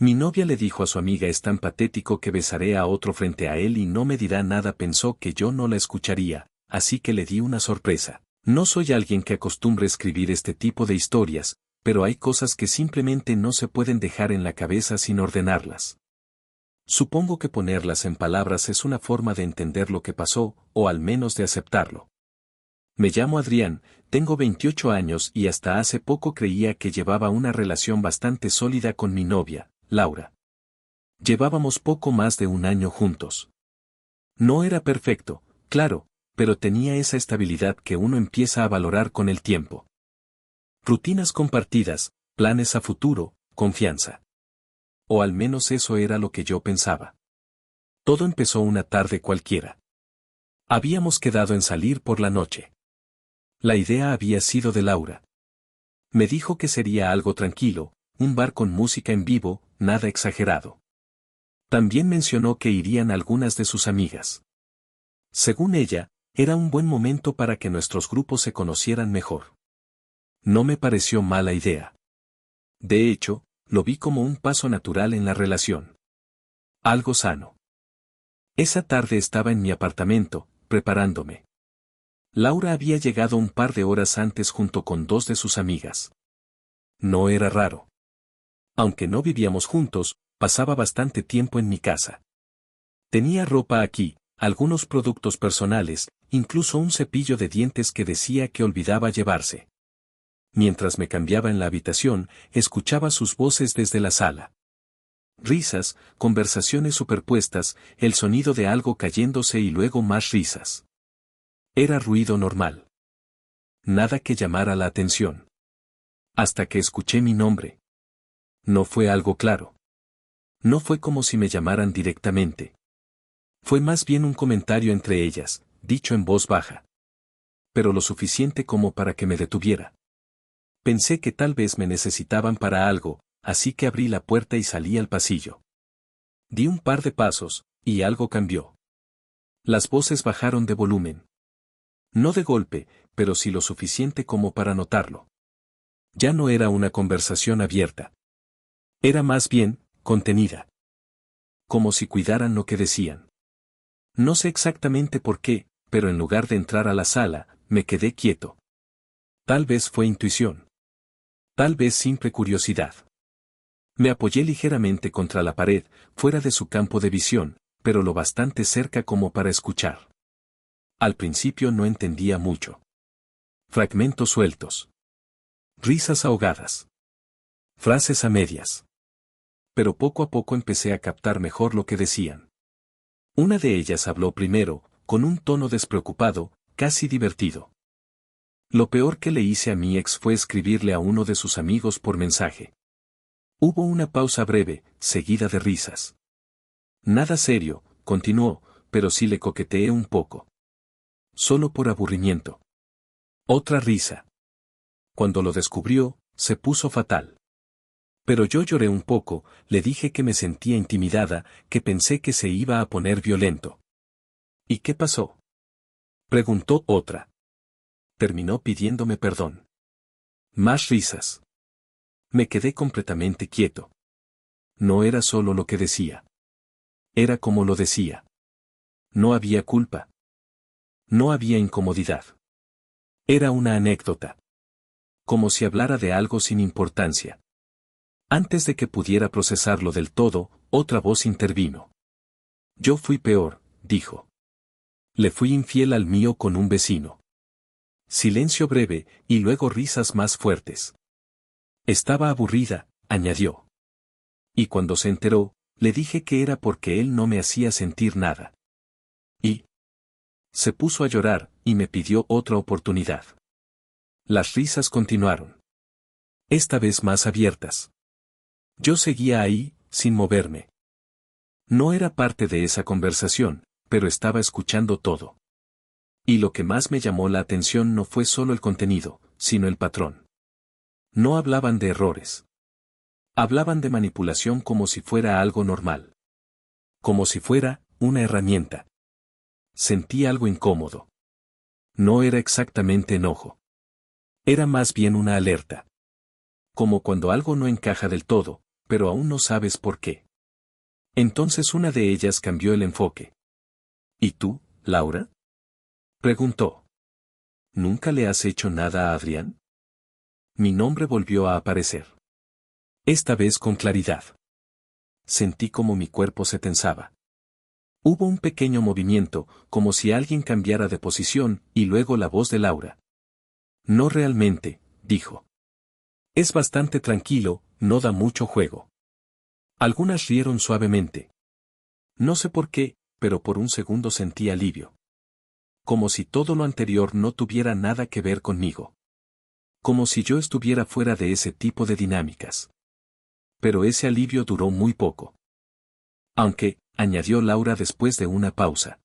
Mi novia le dijo a su amiga: es tan patético que besaré a otro frente a él y no me dirá nada. Pensó que yo no la escucharía, así que le di una sorpresa. No soy alguien que acostumbre escribir este tipo de historias, pero hay cosas que simplemente no se pueden dejar en la cabeza sin ordenarlas. Supongo que ponerlas en palabras es una forma de entender lo que pasó, o al menos de aceptarlo. Me llamo Adrián, tengo 28 años y hasta hace poco creía que llevaba una relación bastante sólida con mi novia, Laura. Llevábamos poco más de un año juntos. No era perfecto, claro, pero tenía esa estabilidad que uno empieza a valorar con el tiempo. Rutinas compartidas, planes a futuro, confianza. O al menos eso era lo que yo pensaba. Todo empezó una tarde cualquiera. Habíamos quedado en salir por la noche. La idea había sido de Laura. Me dijo que sería algo tranquilo, un bar con música en vivo, nada exagerado. También mencionó que irían algunas de sus amigas. Según ella, era un buen momento para que nuestros grupos se conocieran mejor. No me pareció mala idea. De hecho, lo vi como un paso natural en la relación. Algo sano. Esa tarde estaba en mi apartamento, preparándome. Laura había llegado un par de horas antes junto con dos de sus amigas. No era raro. Aunque no vivíamos juntos, pasaba bastante tiempo en mi casa. Tenía ropa aquí, algunos productos personales, incluso un cepillo de dientes que decía que olvidaba llevarse. Mientras me cambiaba en la habitación, escuchaba sus voces desde la sala. Risas, conversaciones superpuestas, el sonido de algo cayéndose y luego más risas. Era ruido normal. Nada que llamara la atención. Hasta que escuché mi nombre. No fue algo claro. No fue como si me llamaran directamente. Fue más bien un comentario entre ellas, dicho en voz baja. Pero lo suficiente como para que me detuviera. Pensé que tal vez me necesitaban para algo, así que abrí la puerta y salí al pasillo. Di un par de pasos, y algo cambió. Las voces bajaron de volumen. No de golpe, pero sí lo suficiente como para notarlo. Ya no era una conversación abierta. Era más bien, contenida. Como si cuidaran lo que decían. No sé exactamente por qué, pero en lugar de entrar a la sala, me quedé quieto. Tal vez fue intuición. Tal vez simple curiosidad. Me apoyé ligeramente contra la pared, fuera de su campo de visión, pero lo bastante cerca como para escuchar. Al principio no entendía mucho. Fragmentos sueltos. Risas ahogadas. Frases a medias. Pero poco a poco empecé a captar mejor lo que decían. Una de ellas habló primero, con un tono despreocupado, casi divertido. Lo peor que le hice a mi ex fue escribirle a uno de sus amigos por mensaje. Hubo una pausa breve, seguida de risas. Nada serio, continuó, pero sí le coqueteé un poco. Solo por aburrimiento. Otra risa. Cuando lo descubrió, se puso fatal. Pero yo lloré un poco, le dije que me sentía intimidada, que pensé que se iba a poner violento. ¿Y qué pasó?, preguntó otra. Terminó pidiéndome perdón. Más risas. Me quedé completamente quieto. No era solo lo que decía. Era como lo decía. No había culpa. No había incomodidad. Era una anécdota. Como si hablara de algo sin importancia. Antes de que pudiera procesarlo del todo, otra voz intervino. Yo fui peor, dijo. Le fui infiel al mío con un vecino. Silencio breve, y luego risas más fuertes. Estaba aburrida, añadió. Y cuando se enteró, le dije que era porque él no me hacía sentir nada. Y se puso a llorar, y me pidió otra oportunidad. Las risas continuaron. Esta vez más abiertas. Yo seguía ahí, sin moverme. No era parte de esa conversación, pero estaba escuchando todo. Y lo que más me llamó la atención no fue solo el contenido, sino el patrón. No hablaban de errores. Hablaban de manipulación como si fuera algo normal. Como si fuera una herramienta. Sentí algo incómodo. No era exactamente enojo. Era más bien una alerta. Como cuando algo no encaja del todo, Pero aún no sabes por qué. Entonces una de ellas cambió el enfoque. ¿Y tú, Laura? Preguntó. ¿Nunca le has hecho nada a Adrián? Mi nombre volvió a aparecer. Esta vez con claridad. Sentí como mi cuerpo se tensaba. Hubo un pequeño movimiento, como si alguien cambiara de posición, y luego la voz de Laura. No realmente, dijo. Es bastante tranquilo, no da mucho juego. Algunas rieron suavemente. No sé por qué, pero por un segundo sentí alivio. Como si todo lo anterior no tuviera nada que ver conmigo. Como si yo estuviera fuera de ese tipo de dinámicas. Pero ese alivio duró muy poco. Aunque, añadió Laura después de una pausa.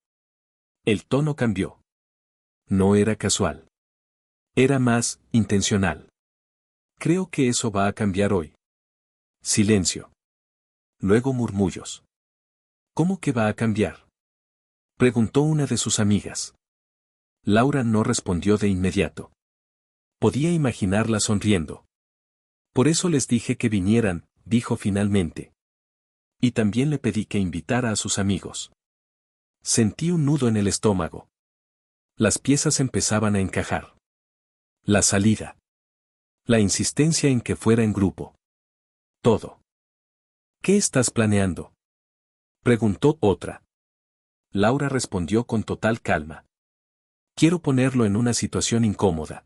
El tono cambió. No era casual. Era más, intencional. Creo que eso va a cambiar hoy. Silencio. Luego murmullos. ¿Cómo que va a cambiar? Preguntó una de sus amigas. Laura no respondió de inmediato. Podía imaginarla sonriendo. Por eso les dije que vinieran, dijo finalmente. Y también le pedí que invitara a sus amigos. Sentí un nudo en el estómago. Las piezas empezaban a encajar. La salida. La insistencia en que fuera en grupo. Todo. ¿Qué estás planeando? Preguntó otra. Laura respondió con total calma. Quiero ponerlo en una situación incómoda.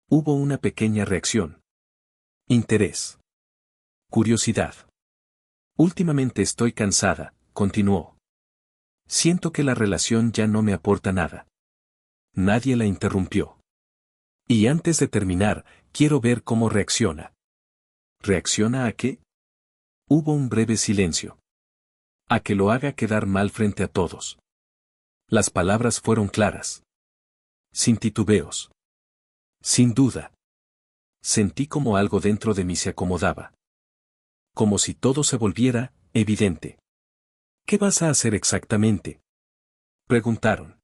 Hubo una pequeña reacción. Interés. Curiosidad. Últimamente estoy cansada, continuó. Siento que la relación ya no me aporta nada. Nadie la interrumpió. Y antes de terminar, quiero ver cómo reacciona. ¿Reacciona a qué? Hubo un breve silencio. A que lo haga quedar mal frente a todos. Las palabras fueron claras. Sin titubeos. Sin duda. Sentí como algo dentro de mí se acomodaba. Como si todo se volviera, evidente. ¿Qué vas a hacer exactamente? Preguntaron.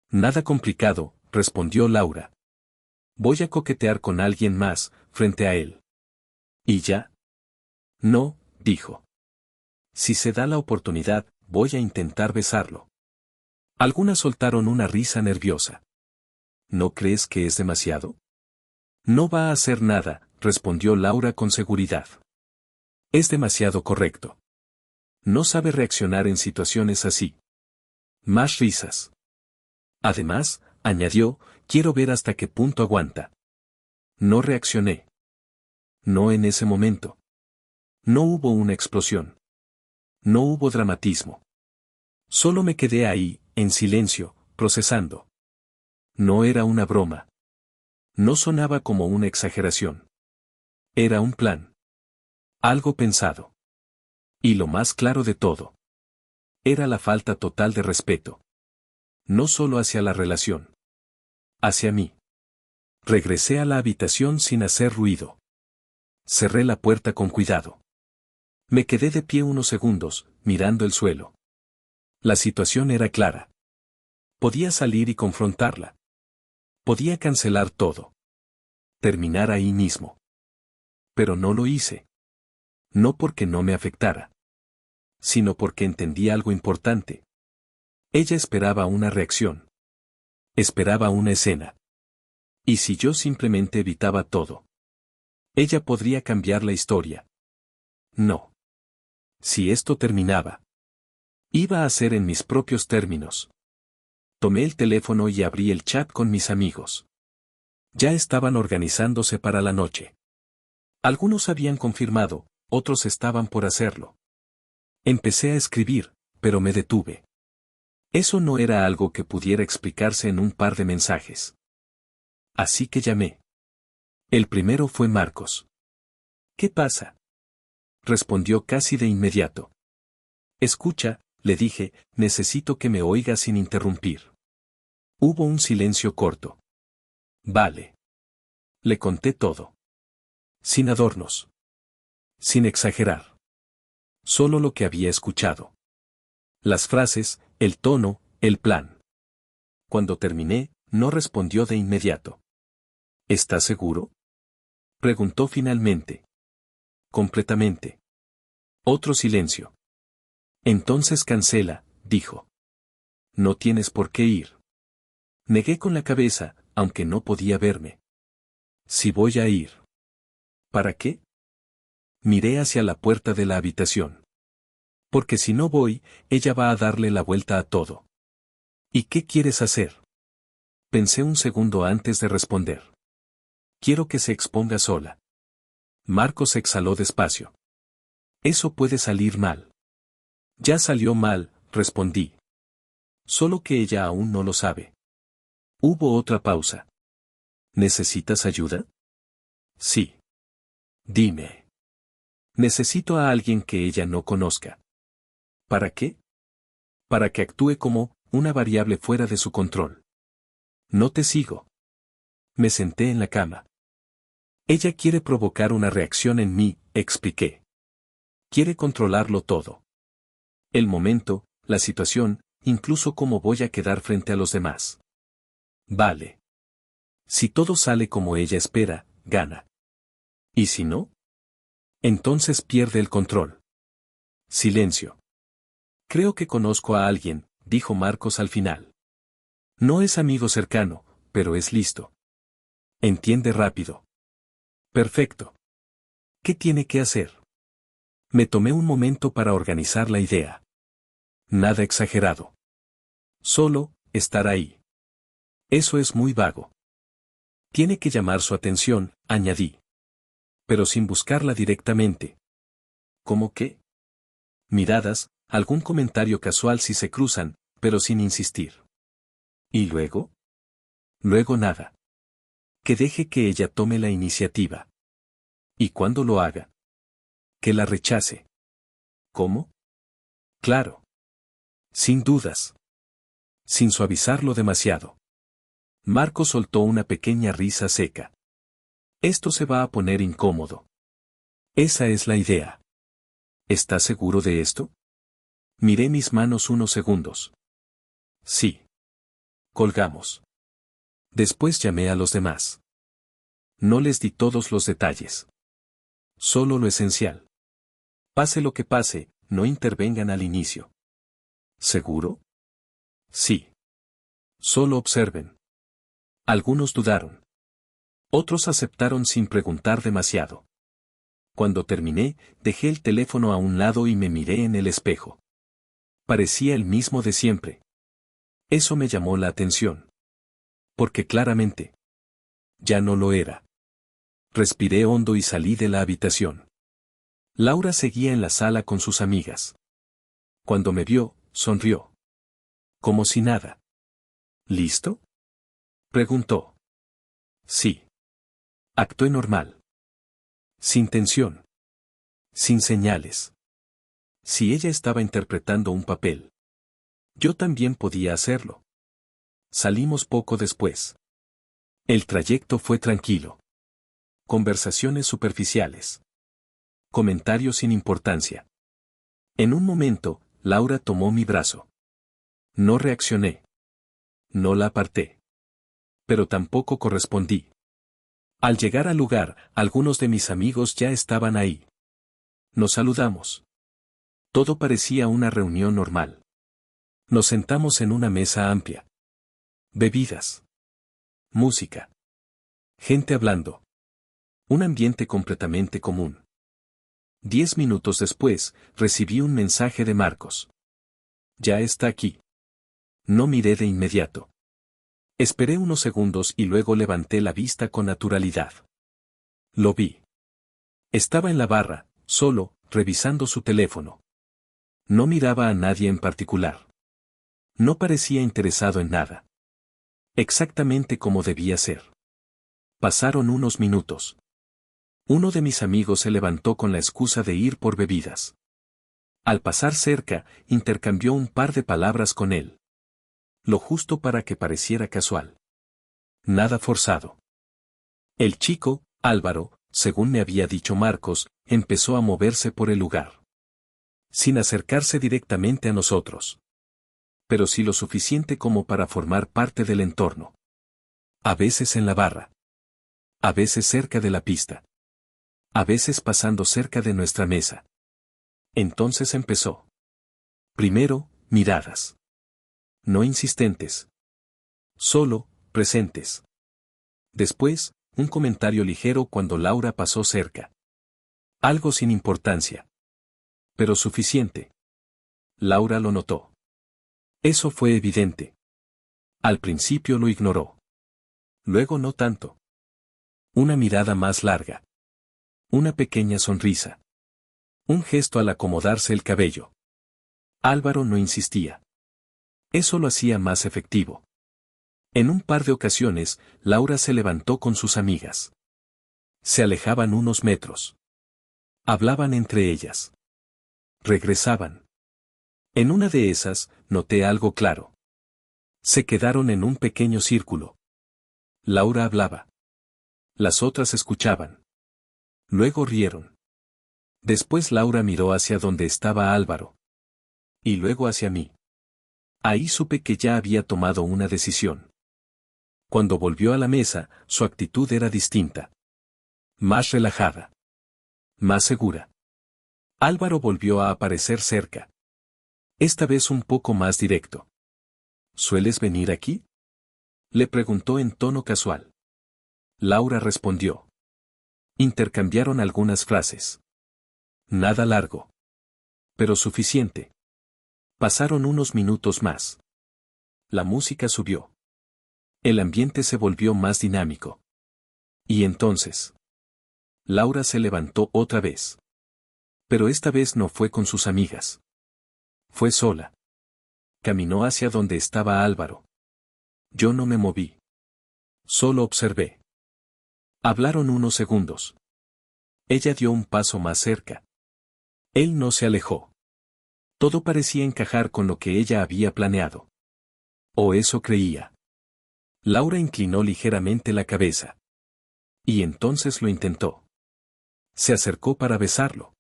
Nada complicado, respondió Laura. Voy a coquetear con alguien más, frente a él. ¿Y ya? No, dijo. Si se da la oportunidad, voy a intentar besarlo. Algunas soltaron una risa nerviosa. ¿No crees que es demasiado? No va a hacer nada, respondió Laura con seguridad. Es demasiado correcto. No sabe reaccionar en situaciones así. Más risas. Además, añadió, quiero ver hasta qué punto aguanta. No reaccioné. No en ese momento. No hubo una explosión. No hubo dramatismo. Solo me quedé ahí, en silencio, procesando. No era una broma. No sonaba como una exageración. Era un plan. Algo pensado. Y lo más claro de todo. Era la falta total de respeto. No solo hacia la relación. Hacia mí. Regresé a la habitación sin hacer ruido. Cerré la puerta con cuidado. Me quedé de pie unos segundos, mirando el suelo. La situación era clara. Podía salir y confrontarla. Podía cancelar todo. Terminar ahí mismo. Pero no lo hice. No porque no me afectara. Sino porque entendí algo importante. Ella esperaba una reacción. Esperaba una escena. Y si yo simplemente evitaba todo, ella podría cambiar la historia. No. Si esto terminaba, iba a ser en mis propios términos. Tomé el teléfono y abrí el chat con mis amigos. Ya estaban organizándose para la noche. Algunos habían confirmado, otros estaban por hacerlo. Empecé a escribir, pero me detuve. Eso no era algo que pudiera explicarse en un par de mensajes. Así que llamé. El primero fue Marcos. ¿Qué pasa? Respondió casi de inmediato. Escucha, le dije, necesito que me oigas sin interrumpir. Hubo un silencio corto. Vale. Le conté todo. Sin adornos. Sin exagerar. Solo lo que había escuchado. Las frases, el tono, el plan. Cuando terminé, no respondió de inmediato. ¿Estás seguro? Preguntó finalmente. Completamente. Otro silencio. Entonces cancela, dijo. No tienes por qué ir. Negué con la cabeza, aunque no podía verme. Si voy a ir. ¿Para qué? Miré hacia la puerta de la habitación. Porque si no voy, ella va a darle la vuelta a todo. ¿Y qué quieres hacer? Pensé un segundo antes de responder. Quiero que se exponga sola. Marcos exhaló despacio. Eso puede salir mal. Ya salió mal, respondí. Solo que ella aún no lo sabe. Hubo otra pausa. ¿Necesitas ayuda? Sí. Dime. Necesito a alguien que ella no conozca. ¿Para qué? Para que actúe como una variable fuera de su control. No te sigo. Me senté en la cama. Ella quiere provocar una reacción en mí, expliqué. Quiere controlarlo todo. El momento, la situación, incluso cómo voy a quedar frente a los demás. Vale. Si todo sale como ella espera, gana. ¿Y si no? Entonces pierde el control. Silencio. Creo que conozco a alguien, dijo Marcos al final. No es amigo cercano, pero es listo. Entiende rápido. Perfecto. ¿Qué tiene que hacer? Me tomé un momento para organizar la idea. Nada exagerado. Solo, estar ahí. Eso es muy vago. Tiene que llamar su atención, añadí. Pero sin buscarla directamente. ¿Cómo qué? Miradas, algún comentario casual si se cruzan, pero sin insistir. ¿Y luego? Luego nada. Que deje que ella tome la iniciativa. ¿Y cuando lo haga? Que la rechace. ¿Cómo? Claro. Sin dudas. Sin suavizarlo demasiado. Marco soltó una pequeña risa seca. Esto se va a poner incómodo. Esa es la idea. ¿Estás seguro de esto? Miré mis manos unos segundos. Sí. Colgamos. Después llamé a los demás. No les di todos los detalles. Solo lo esencial. Pase lo que pase, no intervengan al inicio. ¿Seguro? Sí. Solo observen. Algunos dudaron. Otros aceptaron sin preguntar demasiado. Cuando terminé, dejé el teléfono a un lado y me miré en el espejo. Parecía el mismo de siempre. Eso me llamó la atención. Porque claramente, ya no lo era. Respiré hondo y salí de la habitación. Laura seguía en la sala con sus amigas. Cuando me vio, sonrió. Como si nada. ¿Listo? Preguntó. Sí. Actué normal. Sin tensión. Sin señales. Si ella estaba interpretando un papel, yo también podía hacerlo. Salimos poco después. El trayecto fue tranquilo. Conversaciones superficiales. Comentarios sin importancia. En un momento, Laura tomó mi brazo. No reaccioné. No la aparté. Pero tampoco correspondí. Al llegar al lugar, algunos de mis amigos ya estaban ahí. Nos saludamos. Todo parecía una reunión normal. Nos sentamos en una mesa amplia. Bebidas. Música. Gente hablando. Un ambiente completamente común. 10 minutos después, recibí un mensaje de Marcos. Ya está aquí. No miré de inmediato. Esperé unos segundos y luego levanté la vista con naturalidad. Lo vi. Estaba en la barra, solo, revisando su teléfono. No miraba a nadie en particular. No parecía interesado en nada. Exactamente como debía ser. Pasaron unos minutos. Uno de mis amigos se levantó con la excusa de ir por bebidas. Al pasar cerca, intercambió un par de palabras con él. Lo justo para que pareciera casual. Nada forzado. El chico, Álvaro, según me había dicho Marcos, empezó a moverse por el lugar. Sin acercarse directamente a nosotros. Pero sí lo suficiente como para formar parte del entorno. A veces en la barra. A veces cerca de la pista. a veces pasando cerca de nuestra mesa. Entonces empezó. Primero, miradas. No insistentes. Solo, presentes. Después, un comentario ligero cuando Laura pasó cerca. Algo sin importancia. Pero suficiente. Laura lo notó. Eso fue evidente. Al principio lo ignoró. Luego no tanto. Una mirada más larga. Una pequeña sonrisa. Un gesto al acomodarse el cabello. Álvaro no insistía. Eso lo hacía más efectivo. En un par de ocasiones, Laura se levantó con sus amigas. Se alejaban unos metros. Hablaban entre ellas. Regresaban. En una de esas, noté algo claro. Se quedaron en un pequeño círculo. Laura hablaba. Las otras escuchaban. Luego rieron. Después Laura miró hacia donde estaba Álvaro. Y luego hacia mí. Ahí supe que ya había tomado una decisión. Cuando volvió a la mesa, su actitud era distinta. Más relajada. Más segura. Álvaro volvió a aparecer cerca. Esta vez un poco más directo. ¿Sueles venir aquí?, le preguntó en tono casual. Laura respondió. Intercambiaron algunas frases. Nada largo. Pero suficiente. Pasaron unos minutos más. La música subió. El ambiente se volvió más dinámico. Y entonces. Laura se levantó otra vez. Pero esta vez no fue con sus amigas. Fue sola. Caminó hacia donde estaba Álvaro. Yo no me moví. Solo observé. Hablaron unos segundos. Ella dio un paso más cerca. Él no se alejó. Todo parecía encajar con lo que ella había planeado. O eso creía. Laura inclinó ligeramente la cabeza. Y entonces lo intentó. Se acercó para besarlo.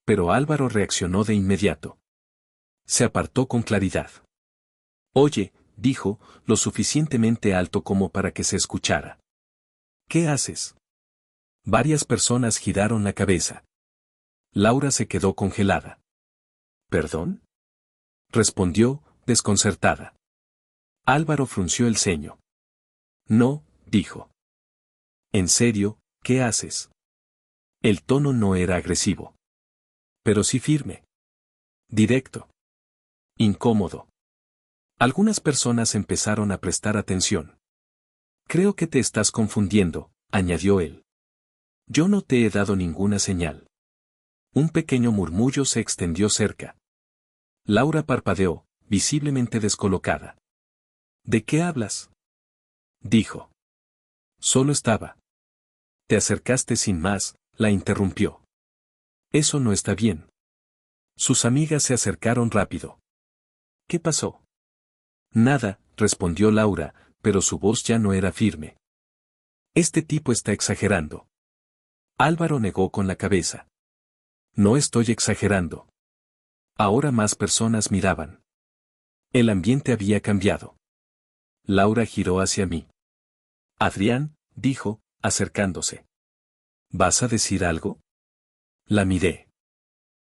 Pero Álvaro reaccionó de inmediato. Se apartó con claridad. Oye, dijo, lo suficientemente alto como para que se escuchara. ¿Qué haces? Varias personas giraron la cabeza. Laura se quedó congelada. ¿Perdón?, respondió, desconcertada. Álvaro frunció el ceño. No, dijo. ¿En serio, qué haces? El tono no era agresivo. Pero sí firme. Directo. Incómodo. Algunas personas empezaron a prestar atención. Creo que te estás confundiendo, añadió él. Yo no te he dado ninguna señal. Un pequeño murmullo se extendió cerca. Laura parpadeó, visiblemente descolocada. ¿De qué hablas?, dijo. Solo estaba. Te acercaste sin más, la interrumpió. Eso no está bien. Sus amigas se acercaron rápido. ¿Qué pasó? Nada, respondió Laura, pero su voz ya no era firme. Este tipo está exagerando. Álvaro negó con la cabeza. No estoy exagerando. Ahora más personas miraban. El ambiente había cambiado. Laura giró hacia mí. Adrián, dijo, acercándose. ¿Vas a decir algo? La miré.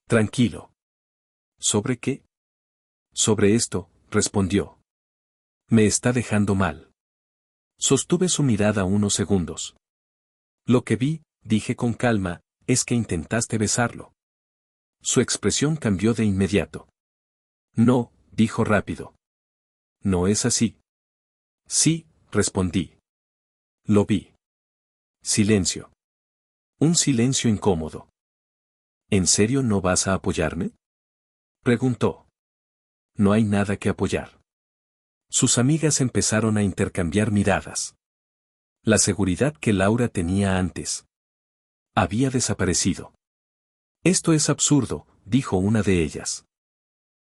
Tranquilo. ¿Sobre qué? Sobre esto, respondió. Me está dejando mal. Sostuve su mirada unos segundos. Lo que vi, dije con calma, es que intentaste besarlo. Su expresión cambió de inmediato. No, dijo rápido. No es así. Sí, respondí. Lo vi. Silencio. Un silencio incómodo. ¿En serio no vas a apoyarme?, preguntó. No hay nada que apoyar. Sus amigas empezaron a intercambiar miradas. La seguridad que Laura tenía antes había desaparecido. Esto es absurdo, dijo una de ellas.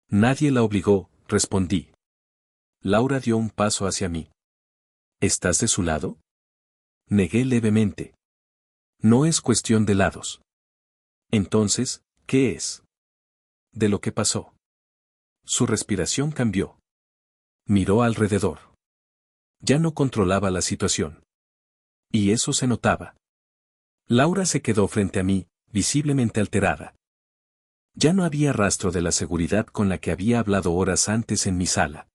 Nadie la obligó, respondí. Laura dio un paso hacia mí. ¿Estás de su lado?, negué levemente. No es cuestión de lados. Entonces, ¿qué es? De lo que pasó. Su respiración cambió. Miró alrededor. Ya no controlaba la situación. Y eso se notaba. Laura se quedó frente a mí, visiblemente alterada. Ya no había rastro de la seguridad con la que había hablado horas antes en mi sala.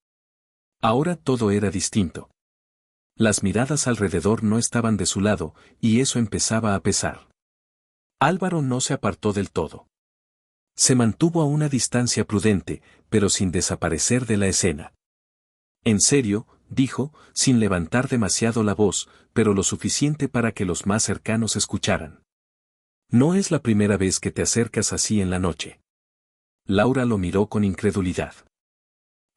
Ahora todo era distinto. Las miradas alrededor no estaban de su lado, y eso empezaba a pesar. Álvaro no se apartó del todo. Se mantuvo a una distancia prudente, pero sin desaparecer de la escena. En serio, dijo, sin levantar demasiado la voz, pero lo suficiente para que los más cercanos escucharan. No es la primera vez que te acercas así en la noche. Laura lo miró con incredulidad.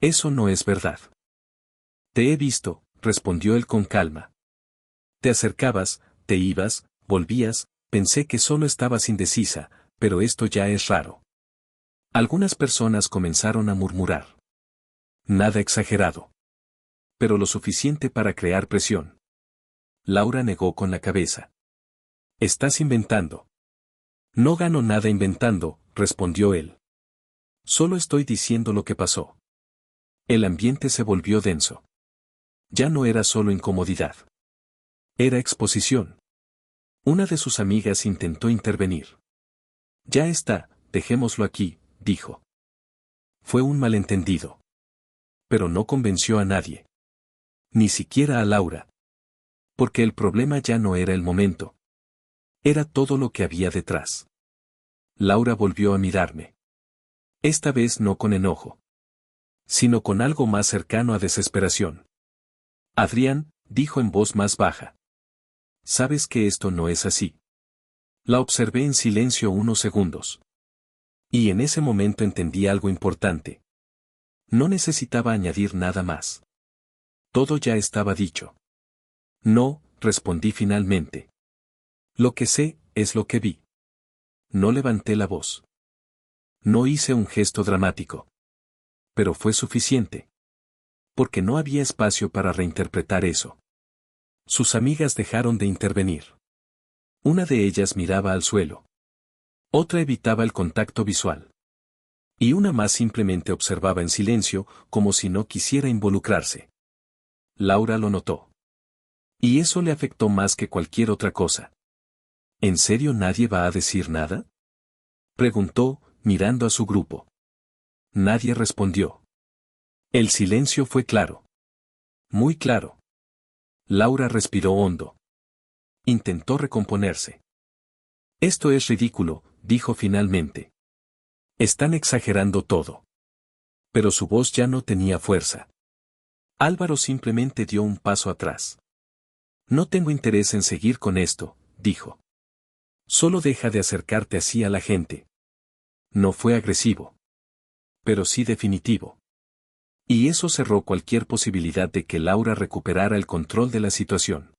Eso no es verdad. Te he visto, respondió él con calma. Te acercabas, te ibas, volvías, pensé que solo estabas indecisa, pero esto ya es raro. Algunas personas comenzaron a murmurar. Nada exagerado. Pero lo suficiente para crear presión. Laura negó con la cabeza. Estás inventando. No gano nada inventando, respondió él. Solo estoy diciendo lo que pasó. El ambiente se volvió denso. Ya no era solo incomodidad. Era exposición. Una de sus amigas intentó intervenir. Ya está, dejémoslo aquí, dijo. Fue un malentendido. Pero no convenció a nadie. Ni siquiera a Laura. Porque el problema ya no era el momento. Era todo lo que había detrás. Laura volvió a mirarme. Esta vez no con enojo. Sino con algo más cercano a desesperación. Adrián, dijo en voz más baja. Sabes que esto no es así. La observé en silencio unos segundos. Y en ese momento entendí algo importante. No necesitaba añadir nada más. Todo ya estaba dicho. No, respondí finalmente. Lo que sé, es lo que vi. No levanté la voz. No hice un gesto dramático. Pero fue suficiente. Porque no había espacio para reinterpretar eso. Sus amigas dejaron de intervenir. Una de ellas miraba al suelo. Otra evitaba el contacto visual. Y una más simplemente observaba en silencio, como si no quisiera involucrarse. Laura lo notó. Y eso le afectó más que cualquier otra cosa. ¿En serio nadie va a decir nada? Preguntó, mirando a su grupo. Nadie respondió. El silencio fue claro. Muy claro. Laura respiró hondo. Intentó recomponerse. Esto es ridículo, dijo finalmente. Están exagerando todo. Pero su voz ya no tenía fuerza. Álvaro simplemente dio un paso atrás. No tengo interés en seguir con esto, dijo. Solo deja de acercarte así a la gente. No fue agresivo. Pero sí definitivo. Y eso cerró cualquier posibilidad de que Laura recuperara el control de la situación.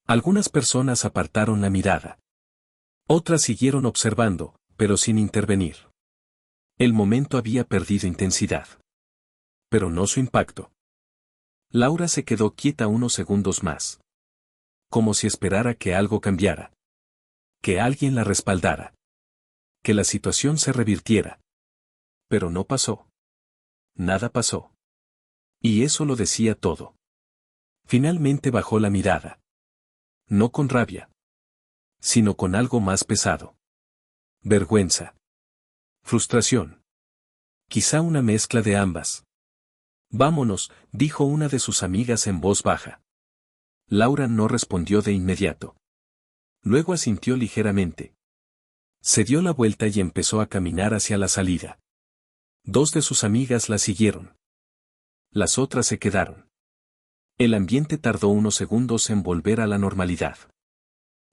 Algunas personas apartaron la mirada. Otras siguieron observando, pero sin intervenir. El momento había perdido intensidad. Pero no su impacto. Laura se quedó quieta unos segundos más. Como si esperara que algo cambiara. Que alguien la respaldara. Que la situación se revirtiera. Pero no pasó. Nada pasó. Y eso lo decía todo. Finalmente bajó la mirada. No con rabia. Sino con algo más pesado. Vergüenza. Frustración. Quizá una mezcla de ambas. Vámonos, dijo una de sus amigas en voz baja. Laura no respondió de inmediato. Luego asintió ligeramente. Se dio la vuelta y empezó a caminar hacia la salida. Dos de sus amigas la siguieron. Las otras se quedaron. El ambiente tardó unos segundos en volver a la normalidad.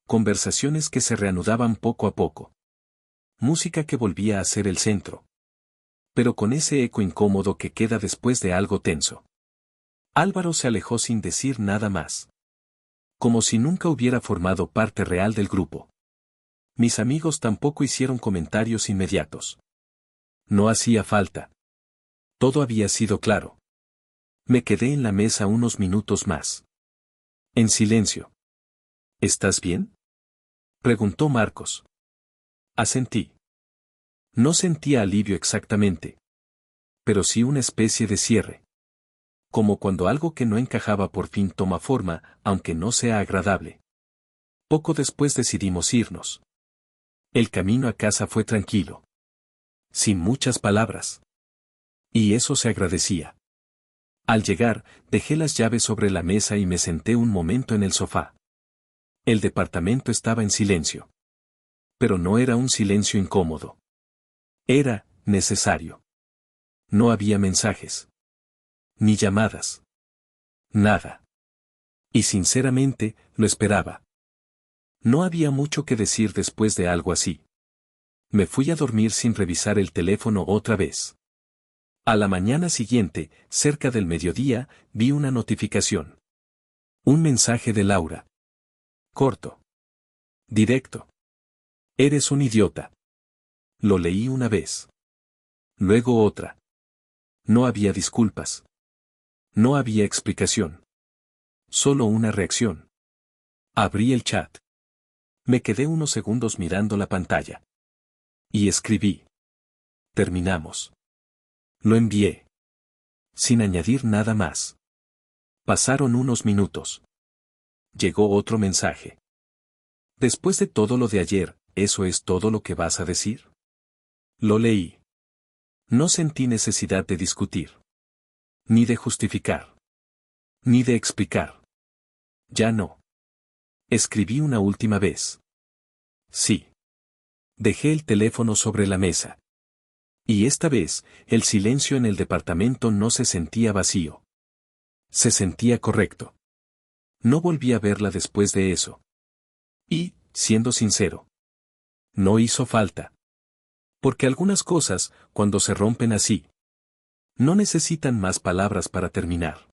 Conversaciones que se reanudaban poco a poco. Música que volvía a ser el centro. Pero con ese eco incómodo que queda después de algo tenso. Álvaro se alejó sin decir nada más. Como si nunca hubiera formado parte real del grupo. Mis amigos tampoco hicieron comentarios inmediatos. No hacía falta. Todo había sido claro. Me quedé en la mesa unos minutos más. En silencio. ¿Estás bien? Preguntó Marcos. Asentí. No sentía alivio exactamente. Pero sí una especie de cierre. Como cuando algo que no encajaba por fin toma forma, aunque no sea agradable. Poco después decidimos irnos. El camino a casa fue tranquilo. Sin muchas palabras. Y eso se agradecía. Al llegar, dejé las llaves sobre la mesa y me senté un momento en el sofá. El departamento estaba en silencio. Pero no era un silencio incómodo. Era necesario. No había mensajes. Ni llamadas. Nada. Y sinceramente, lo esperaba. No había mucho que decir después de algo así. Me fui a dormir sin revisar el teléfono otra vez. A la mañana siguiente, cerca del mediodía, vi una notificación. Un mensaje de Laura. Corto. Directo. Eres un idiota. Lo leí una vez. Luego otra. No había disculpas. No había explicación. Solo una reacción. Abrí el chat. Me quedé unos segundos mirando la pantalla. Y escribí. Terminamos. Lo envié. Sin añadir nada más. Pasaron unos minutos. Llegó otro mensaje. Después de todo lo de ayer, ¿eso es todo lo que vas a decir? Lo leí. No sentí necesidad de discutir. Ni de justificar. Ni de explicar. Ya no. Escribí una última vez. Sí. Dejé el teléfono sobre la mesa. Y esta vez, el silencio en el departamento no se sentía vacío. Se sentía correcto. No volví a verla después de eso. Y, siendo sincero, no hizo falta. Porque algunas cosas, cuando se rompen así, no necesitan más palabras para terminar.